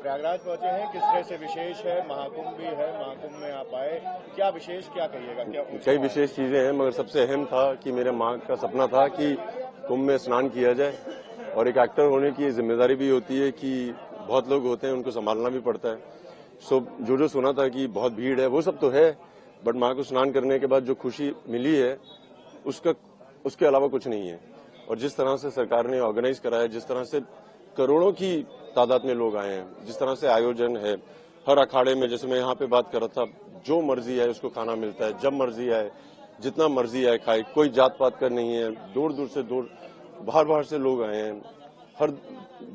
प्रयागराज पहुंचे हैं, किस तरह से विशेष है? महाकुंभ भी है, महाकुंभ में आप आए, क्या विशेष, क्या कहिएगा? क्या कई विशेष चीजें हैं, मगर सबसे अहम था कि मेरे माँ का सपना था कि कुंभ में स्नान किया जाए। और एक एक्टर होने की जिम्मेदारी भी होती है कि बहुत लोग होते हैं, उनको संभालना भी पड़ता है। सो जो सुना था कि बहुत भीड़ है, वो सब तो है, बट माँ को स्नान करने के बाद जो खुशी मिली है उसके अलावा कुछ नहीं है। और जिस तरह से सरकार ने ऑर्गेनाइज करा है, जिस तरह से करोड़ों की तादाद में लोग आए हैं, जिस तरह से आयोजन है, हर अखाड़े में, जैसे मैं यहाँ पे बात कर रहा था, जो मर्जी है उसको खाना मिलता है, जब मर्जी आए, जितना मर्जी आए खाए, कोई जात पात का नहीं है। दूर दूर से बाहर से लोग आए हैं, हर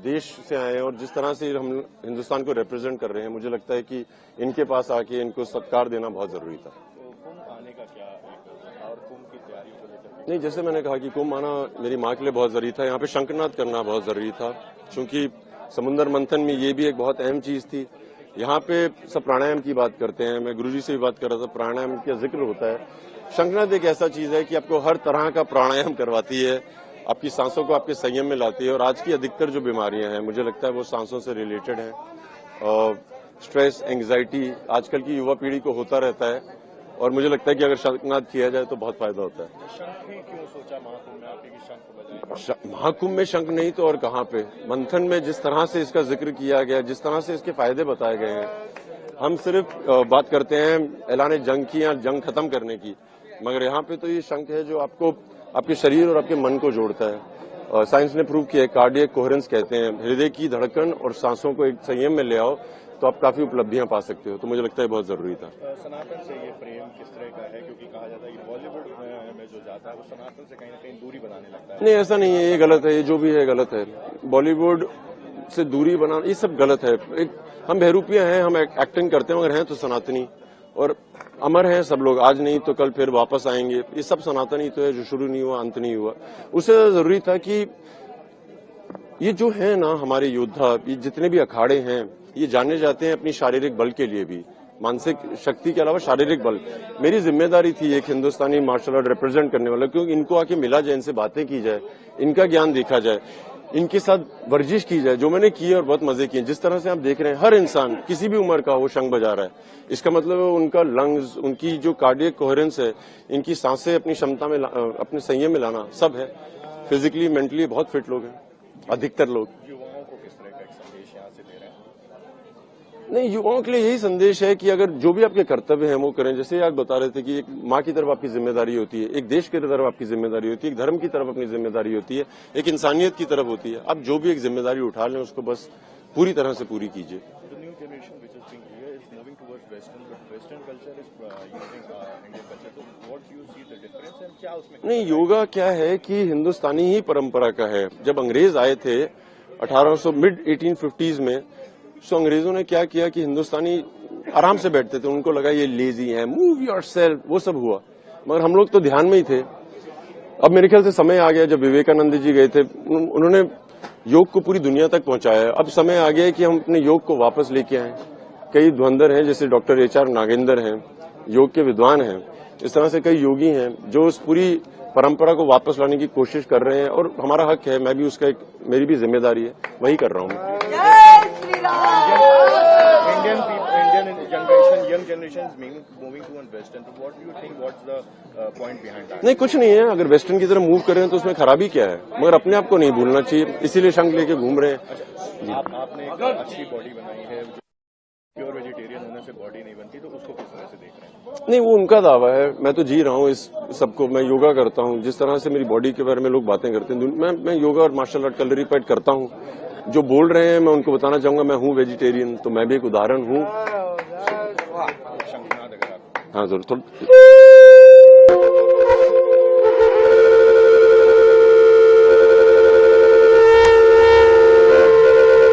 देश से आए हैं। और जिस तरह से हम हिंदुस्तान को रिप्रेजेंट कर रहे हैं, मुझे लगता है कि इनके पास आके इनको सत्कार देना बहुत जरूरी था। तो कुंभ आने का क्या और कुंभ की तैयारी को लेकर? नहीं, जैसे मैंने कहा कि कुंभ आना मेरी माँ के लिए बहुत जरूरी था। यहाँ पे शंखनाद करना बहुत जरूरी था, क्योंकि समुद्र मंथन में ये भी एक बहुत अहम चीज थी। यहाँ पे सब प्राणायाम की बात करते हैं, मैं गुरुजी से भी बात कर रहा था, प्राणायाम का जिक्र होता है। शंखनाद एक ऐसा चीज है कि आपको हर तरह का प्राणायाम करवाती है, आपकी सांसों को आपके संयम में लाती है। और आज की अधिकतर जो बीमारियां हैं, मुझे लगता है वो सांसों से रिलेटेड है। स्ट्रेस, एंग्जाइटी आजकल की युवा पीढ़ी को होता रहता है, और मुझे लगता है कि अगर शंखनाद किया जाए तो बहुत फायदा होता है। शंख ही क्यों सोचा महाकुंभ में आपके कि शंख बजाएं? महाकुंभ में शंख नहीं तो और कहाँ पे? मंथन में जिस तरह से इसका जिक्र किया गया, जिस तरह से इसके फायदे बताए गए हैं, हम सिर्फ बात करते हैं ऐलान जंग की या जंग खत्म करने की, मगर यहाँ पे तो ये शंख है जो आपको आपके शरीर और आपके मन को जोड़ता है। साइंस ने प्रूव किया है, कार्डियक कोहेरेंस कहते हैं, हृदय की धड़कन और सांसों को एक संयम में ले आओ तो आप काफी उपलब्धियां पा सकते हो। तो मुझे लगता है बहुत जरूरी था। सनातन से ये प्रेम किस तरह का है? क्योंकि कहा जाता है कि बॉलीवुड में जो जाता है वो सनातन से कहीं ना कहीं दूरी बनाने लगता है। नहीं, ऐसा नहीं है, ये गलत है, ये जो भी है गलत है। बॉलीवुड से दूरी बनाना ये सब गलत है। हम बहरूपिया हैं, हम एक्टिंग करते हैं, मगर हैं तो सनातनी और अमर हैं सब लोग। आज नहीं तो कल फिर वापस आएंगे। ये सब सनातनी तो है, जो शुरू नहीं हुआ अंत नहीं हुआ। उससे जरूरी था कि ये जो है ना हमारे योद्धा, ये जितने भी अखाड़े हैं, ये जाने जाते हैं अपनी शारीरिक बल के लिए भी, मानसिक शक्ति के अलावा शारीरिक बल। मेरी जिम्मेदारी थी एक हिंदुस्तानी मार्शल आर्ट रिप्रेजेंट करने वाला, क्योंकि इनको आके मिला जाए, इनसे बातें की जाए, इनका ज्ञान देखा जाए, इनके साथ वर्जिश की जाए, जो मैंने की है और बहुत मजे किए। जिस तरह से आप देख रहे हैं, हर इंसान किसी भी उम्र का वो शंख बजा रहा है। इसका मतलब है उनका लंग्स, उनकी जो कार्डियक कोहेरेंस है, इनकी सांसें अपनी क्षमता में अपने संयम में लाना, सब है। फिजिकली मेंटली बहुत फिट लोग हैं, अधिकतर लोग। युवाओं को किस तरह का एक संदेश यहाँ से दे रहे हैं? नहीं, युवाओं के लिए यही संदेश है कि अगर जो भी आपके कर्तव्य हैं वो करें। जैसे आज बता रहे थे कि एक माँ की तरफ आपकी जिम्मेदारी होती है, एक देश की तरफ आपकी जिम्मेदारी होती है, एक धर्म की तरफ अपनी जिम्मेदारी होती है, एक इंसानियत की तरफ होती है। आप जो भी एक जिम्मेदारी उठा लें, उसको बस पूरी तरह से पूरी कीजिए। नहीं, योगा क्या है कि हिंदुस्तानी ही परंपरा का है। जब अंग्रेज आए थे 1800 मिड 1850s में, सो अंग्रेजों ने क्या किया कि हिंदुस्तानी आराम से बैठते थे, उनको लगा ये लेजी है, मूव योरसेल्फ, वो सब हुआ। मगर हम लोग तो ध्यान में ही थे। अब मेरे ख्याल से समय आ गया, जब विवेकानंद जी गए थे, उन्होंने योग को पूरी दुनिया तक पहुंचाया। अब समय आ गया कि हम अपने योग को वापस लेके आए। कई धुरंधर हैं, जैसे डॉक्टर HR नागेंद्र हैं, योग के विद्वान हैं। इस तरह से कई योगी हैं जो उस पूरी परंपरा को वापस लाने की कोशिश कर रहे हैं, और हमारा हक है, मैं भी उसका मेरी भी जिम्मेदारी है, वही कर रहा हूँ। नहीं, कुछ नहीं है। अगर वेस्टर्न की तरफ मूव कर रहे हैं तो उसमें खराबी क्या है, मगर अपने आप को नहीं भूलना चाहिए, इसीलिए शंख लेके घूम रहे हैं। आपने एक अच्छी बॉडी बनाई है, प्योर वेजिटेरियन होने से बॉडी नहीं बनती, तो उसको किस तरह से देख रहे हैं? नहीं, वो उनका दावा है, मैं तो जी रहा हूँ इस सबको। मैं योगा करता हूँ, जिस तरह से मेरी बॉडी के बारे में लोग बातें करते हैं, मैं योगा और मार्शल आर्ट क्लैरिफाइड करता हूँ। जो बोल रहे हैं मैं उनको बताना चाहूंगा, मैं हूँ वेजिटेरियन, तो मैं भी एक उदाहरण हूँ। शंखनाद अगर आप हाँ जरूर थोड़ा